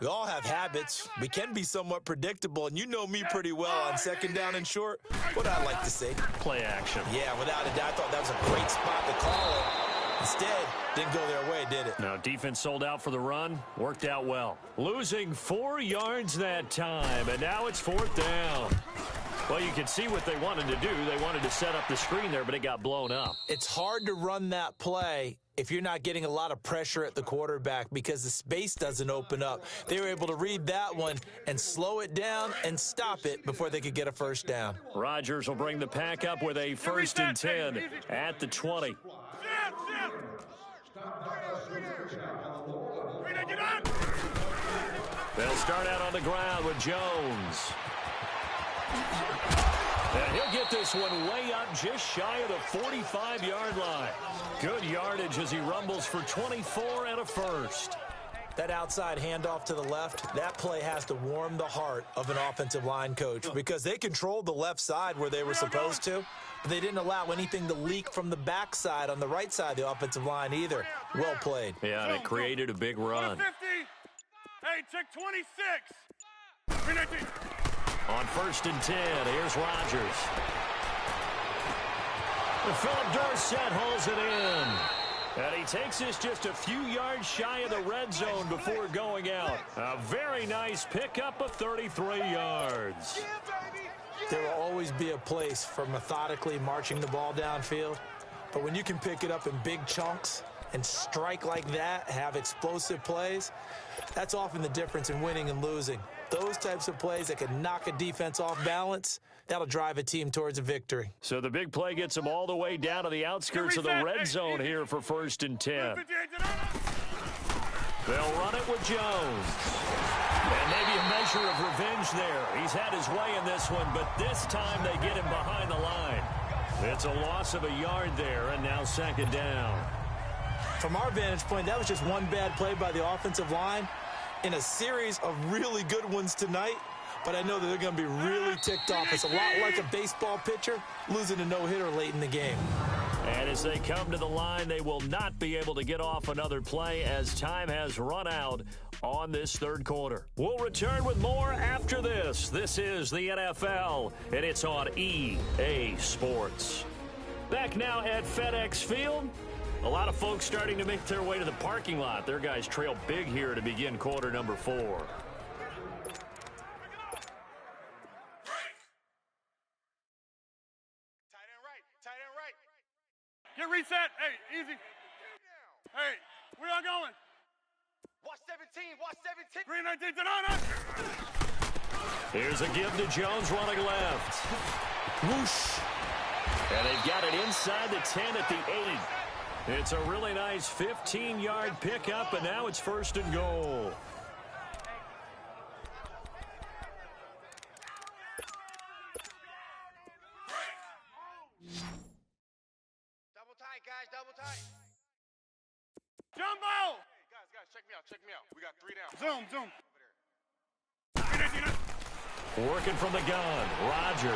We all have habits. We can be somewhat predictable, and you know me pretty well on second down and short. What I like to say? Play action. Yeah, without a doubt. I thought that was a great spot to call it. Instead, didn't go their way, did it? Now, defense sold out for the run. Worked out well. Losing 4 yards that time, and now it's 4th down. Well, you can see what they wanted to do. They wanted to set up the screen there, but it got blown up. It's hard to run that play if you're not getting a lot of pressure at the quarterback because the space doesn't open up. They were able to read that one and slow it down and stop it before they could get a first down. Rodgers will bring the pack up with a 1st and 10 at the 20. They'll start out on the ground with Jones. And he'll get this one way up just shy of the 45-yard line. Good yardage as he rumbles for 24 and a first. That outside handoff to the left, that play has to warm the heart of an offensive line coach because they controlled the left side where they were supposed to, but they didn't allow anything to leak from the backside on the right side of the offensive line either. Well played. Yeah, and it created a big run. 50. Hey, check 26. 319. On 1st and 10, here's Rodgers. Philip Dorsett holds it in. And he takes this just a few yards shy of the red zone before going out. A very nice pickup of 33 yards. There will always be a place for methodically marching the ball downfield. But when you can pick it up in big chunks and strike like that, have explosive plays, that's often the difference in winning and losing. Those types of plays that can knock a defense off balance, that'll drive a team towards a victory. So the big play gets them all the way down to the outskirts of the red zone here for 1st and 10. They'll run it with Jones. And maybe a measure of revenge there. He's had his way in this one, but this time they get him behind the line. It's a loss of a yard there, and now 2nd down. From our vantage point, that was just one bad play by the offensive line in a series of really good ones tonight, but I know that they're going to be really ticked off. It's a lot like a baseball pitcher losing a no-hitter late in the game. And as they come to the line, they will not be able to get off another play as time has run out on this 3rd quarter. We'll return with more after this. This is the NFL, and it's on EA Sports. Back now at FedEx Field. A lot of folks starting to make their way to the parking lot. Their guys trail big here to begin quarter number 4. Tight end right. Get reset. Hey, easy. Hey, where y'all going? Watch 17. 319 to Here's a give to Jones running left. Whoosh. And they've got it inside the 10 at the 8. It's a really nice 15-yard pickup, and now it's 1st and goal. Double tight, guys. Double tight. Jumbo! Hey, guys, check me out. We got 3 down. Zoom. Working from the gun, Rodgers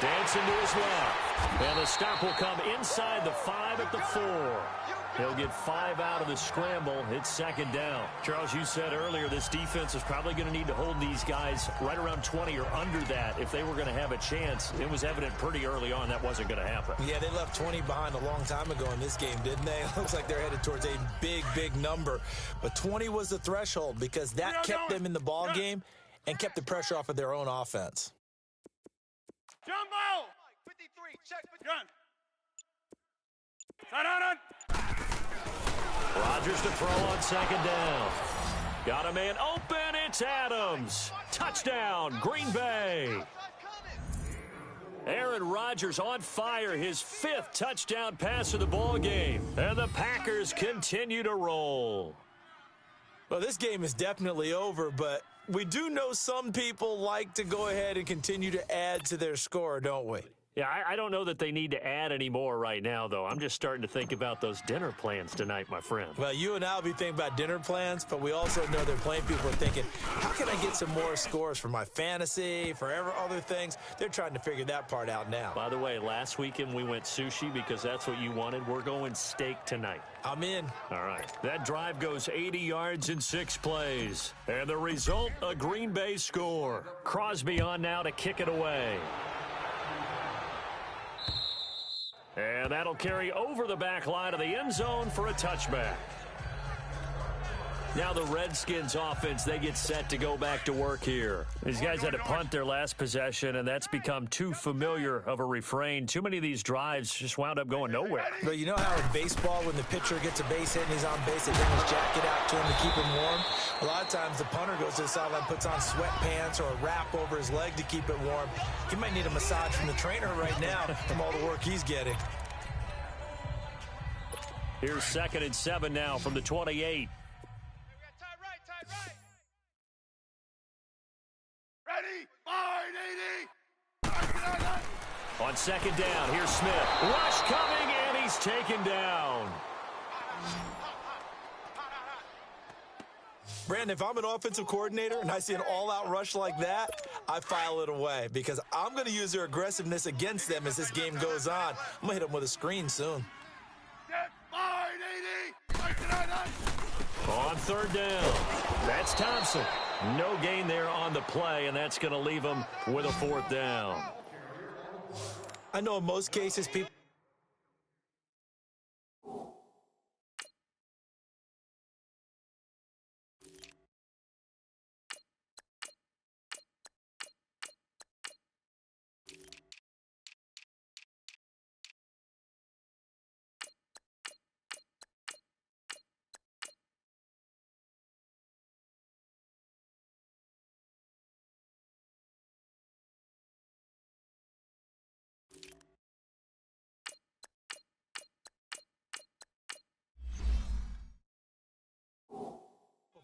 dancing to his left. And the stop will come inside the 5 at the 4. He'll get 5 out of the scramble. It's 2nd down. Charles, you said earlier this defense is probably going to need to hold these guys right around 20 or under that if they were going to have a chance. It was evident pretty early on that wasn't going to happen. Yeah, they left 20 behind a long time ago in this game, didn't they? It looks like they're headed towards a big number. But 20 was the threshold because that kept them in the ball game and kept the pressure off of their own offense. Jumbo! 53, check the gun. On. Rodgers to throw on 2nd down. Got a man open. It's Adams. Touchdown, Green Bay. Aaron Rodgers on fire, his 5th touchdown pass of the ball game. And the Packers continue to roll. Well, this game is definitely over, but we do know some people like to go ahead and continue to add to their score, don't we? Yeah, I don't know that they need to add any more right now, though. I'm just starting to think about those dinner plans tonight, my friend. Well, you and I will be thinking about dinner plans, but we also know they're playing people are thinking, how can I get some more scores for my fantasy, for other things? They're trying to figure that part out now. By the way, last weekend we went sushi because that's what you wanted. We're going steak tonight. I'm in. All right. That drive goes 80 yards in 6 plays. And the result, a Green Bay score. Crosby on now to kick it away. And that'll carry over the back line of the end zone for a touchback. Now the Redskins offense, they get set to go back to work here. These guys had to punt their last possession, and that's become too familiar of a refrain. Too many of these drives just wound up going nowhere. But you know how in baseball, when the pitcher gets a base hit and he's on base, they bring his jacket out to him to keep him warm? A lot of times the punter goes to the sideline, puts on sweatpants or a wrap over his leg to keep it warm. He might need a massage from the trainer right now from all the work he's getting. Here's 2nd and 7 now from the 28. Ready? 580. On 2nd down, here's Smith. Rush coming, and he's taken down. Brandon, if I'm an offensive coordinator and I see an all-out rush like that, I file it away because I'm going to use their aggressiveness against them as this game goes on. I'm going to hit them with a screen soon. Get 580. On 3rd down, that's Thompson. No gain there on the play, and that's going to leave him with a 4th down. I know in most cases people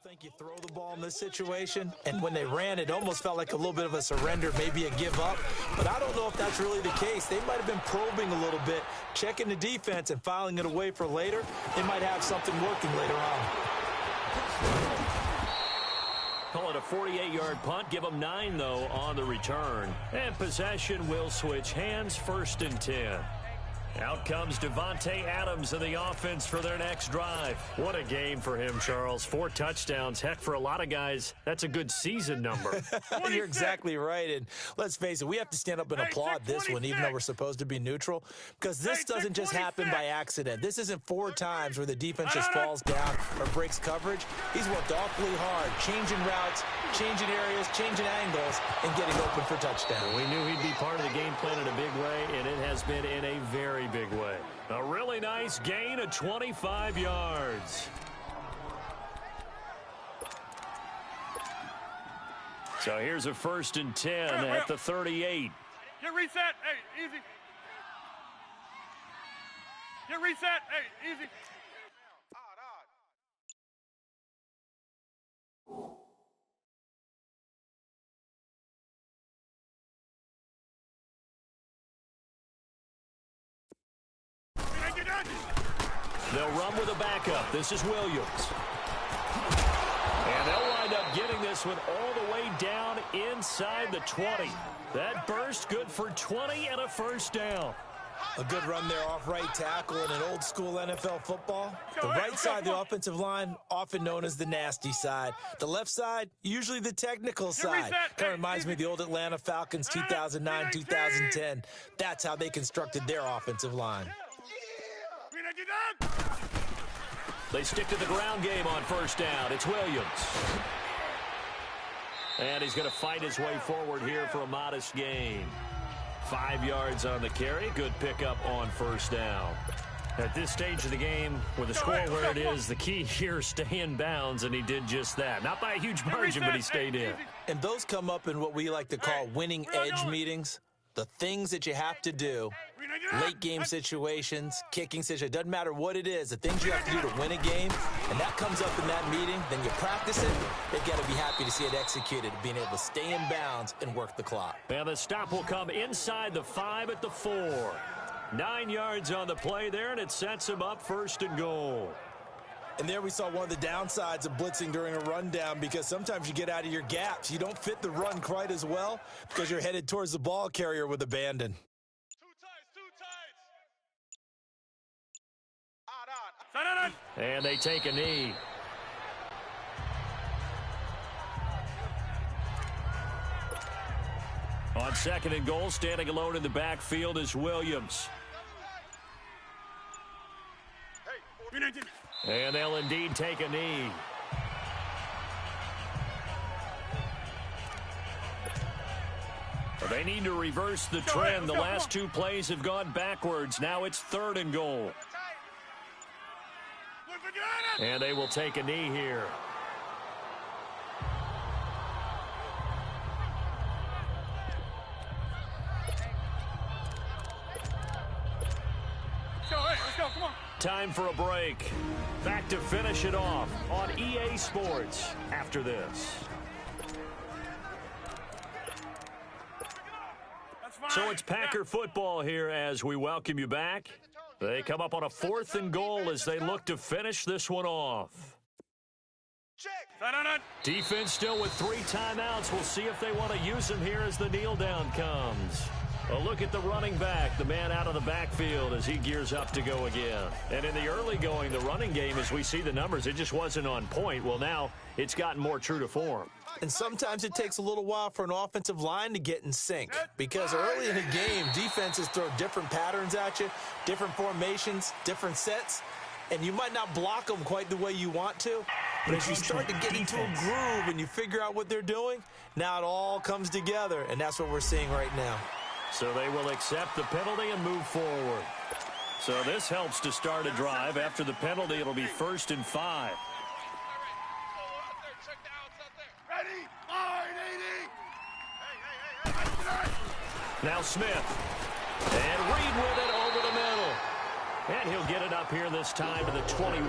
think you throw the ball in this situation, and when they ran, it almost felt like a little bit of a surrender, maybe a give up, but I don't know if that's really the case. They might have been probing a little bit, checking the defense and filing it away for later. They might have something working later on. Call it a 48-yard punt. Give them 9, though, on the return. And possession will switch hands, 1st and 10. Out comes Devontae Adams in the offense for their next drive. What a game for him, Charles. 4 touchdowns. Heck, for a lot of guys, that's a good season number. You're exactly right. And let's face it, we have to stand up and applaud this one, even though we're supposed to be neutral, because this doesn't just happen by accident. This isn't 4 times where the defense just falls down or breaks coverage. He's worked awfully hard, changing routes, changing areas, changing angles, and getting open for touchdown. We knew he'd be part of the game plan in a big way, and it has been in a very big way. A really nice gain of 25 yards. So here's a 1st and 10 at the 38. Get reset. Hey, easy. Get reset. Hey, easy. They'll run with a backup. This is Williams. And they'll wind up getting this one all the way down inside the 20. That burst good for 20 and a 1st down. A good run there off right tackle in an old school NFL football. The right side of the offensive line, often known as the nasty side. The left side, usually the technical side. Kind of reminds me of the old Atlanta Falcons 2009-2010. That's how they constructed their offensive line. They stick to the ground game on 1st down. It's Williams. And he's going to fight his way forward here for a modest gain. 5 yards on the carry. Good pickup on 1st down. At this stage of the game, with the score where it is, the key here is stay in bounds, and he did just that. Not by a huge margin, but he stayed in. And those come up in what we like to call winning edge meetings. the things that you have to do, late game situations, kicking situations, doesn't matter what it is, the things you have to do to win a game, and that comes up in that meeting, then you practice it, they've got to be happy to see it executed, being able to stay in bounds and work the clock. And the stop will come inside the 5 at the 4. 9 yards on the play there, and it sets him up 1st and goal. And there we saw one of the downsides of blitzing during a rundown, because sometimes you get out of your gaps. You don't fit the run quite as well because you're headed towards the ball carrier with abandon. And they take a knee. On 2nd and goal, standing alone in the backfield is Williams. And they'll indeed take a knee. They need to reverse the trend. The last 2 plays have gone backwards. Now it's 3rd and goal. And they will take a knee here. Let's go, come on. Time for a break. Back to finish it off on EA Sports after this. So it's Packer football here as we welcome you back. They come up on a 4th and goal as they look to finish this one off. Defense still with 3 timeouts. We'll see if they want to use them here as the kneel down comes. A look at the running back, the man out of the backfield as he gears up to go again. And in the early going, the running game, as we see the numbers, it just wasn't on point. Well, now it's gotten more true to form. And sometimes it takes a little while for an offensive line to get in sync, because early in the game, defenses throw different patterns at you, different formations, different sets, and you might not block them quite the way you want to. But as you start to get into a groove and you figure out what they're doing, now it all comes together, and that's what we're seeing right now. So they will accept the penalty and move forward. So this helps to start a drive. After the penalty, it'll be 1st and 5. Now Smith. And Reed with it over the middle. And he'll get it up here this time to the 21.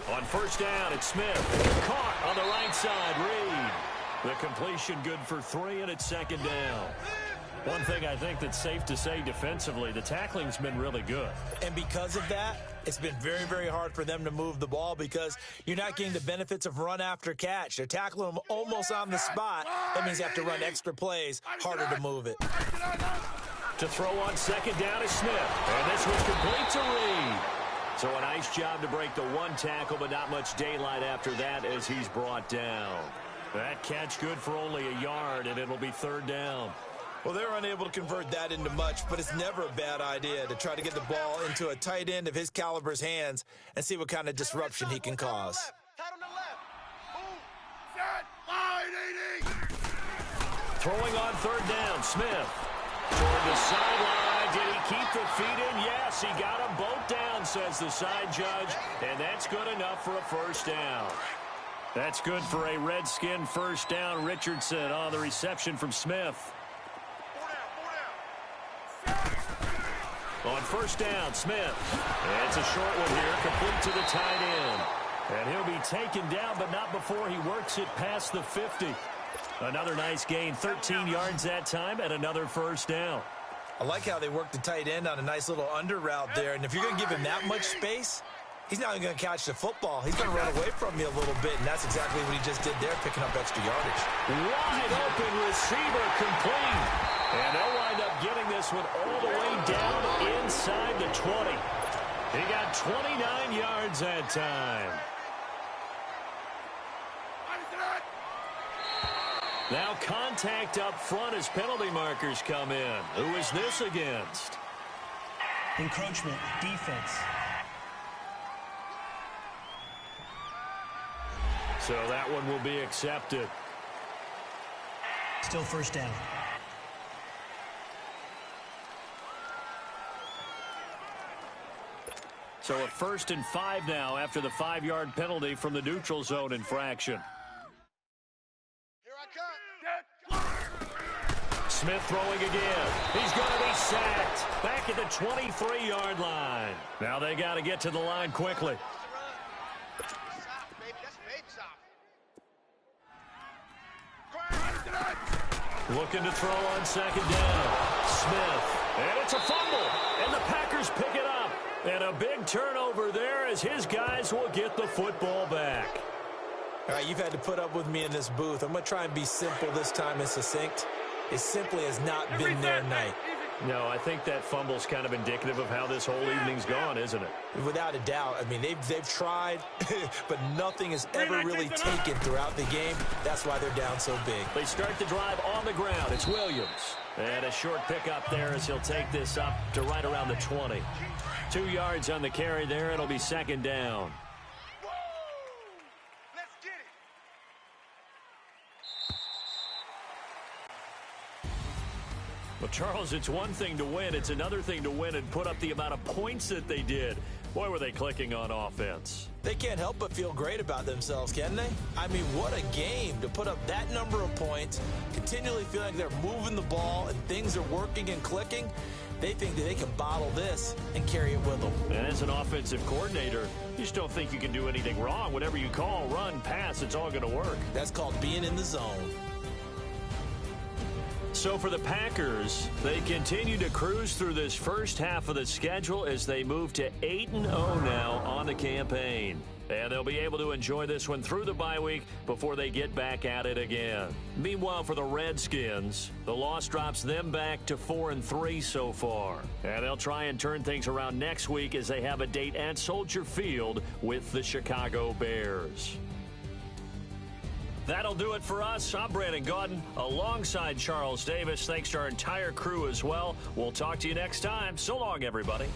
On 1st down, it's Smith. Caught on the right side, Reed. The completion good for 3, and it's 2nd down. One thing I think that's safe to say defensively, the tackling's been really good. And because of that, it's been very, very hard for them to move the ball because you're not getting the benefits of run after catch. They're tackling them almost on the spot. That means you have to run extra plays, harder to move it. To throw on 2nd down is Smith. And this was complete to Reed. So a nice job to break the 1 tackle, but not much daylight after that as he's brought down. That catch good for only a yard, and it'll be 3rd down. Well, they're unable to convert that into much, but it's never a bad idea to try to get the ball into a tight end of his caliber's hands and see what kind of disruption he can cause. Throwing on 3rd down, Smith. Toward the sideline. Did he keep the feet in? Yes, he got them both down, says the side judge, and that's good enough for a 1st down. That's good for a Redskin 1st down. Richardson on the reception from Smith. On 1st down, Smith. It's a short one here, complete to the tight end. And he'll be taken down, but not before he works it past the 50. Another nice gain, 13 yards that time, and another 1st down. I like how they worked the tight end on a nice little under route there. And if you're going to give him that much space, he's not even going to catch the football. He's going to run away from you a little bit, and that's exactly what he just did there, picking up extra yardage. Wide open receiver complete. And they'll wind up getting this one all the way down inside the 20. He got 29 yards that time. Now contact up front as penalty markers come in. Who is this against? Encroachment, defense. So that one will be accepted. Still 1st down. So a 1st and 5 now after the 5-yard penalty from the neutral zone infraction. Here I come. Smith throwing again. He's going to be sacked. Back at the 23-yard line. Now they got to get to the line quickly. Looking to throw on 2nd down. Smith. And it's a fumble. And the Packers pick it up. And a big turnover there as his guys will get the football back. All right, you've had to put up with me in this booth. I'm going to try and be simple this time and succinct. It simply has not been their night. No, I think that fumble's kind of indicative of how this whole evening's gone, isn't it? Without a doubt. I mean, they've tried, but nothing has ever really taken throughout the game. That's why they're down so big. They start the drive on the ground. It's Williams. And a short pickup there as he'll take this up to right around the 20. 2 yards on the carry there. It'll be 2nd down. Well, Charles, it's one thing to win. It's another thing to win and put up the amount of points that they did. Boy, were they clicking on offense. They can't help but feel great about themselves, can they? I mean, what a game to put up that number of points, continually feeling like they're moving the ball and things are working and clicking. They think that they can bottle this and carry it with them. And as an offensive coordinator, you just don't think you can do anything wrong. Whatever you call, run, pass, it's all going to work. That's called being in the zone. So for the Packers, they continue to cruise through this first half of the schedule as they move to 8-0 now on the campaign. And they'll be able to enjoy this one through the bye week before they get back at it again. Meanwhile, for the Redskins, the loss drops them back to 4-3 so far. And they'll try and turn things around next week as they have a date at Soldier Field with the Chicago Bears. That'll do it for us. I'm Brandon Gaudin alongside Charles Davis. Thanks to our entire crew as well. We'll talk to you next time. So long, everybody.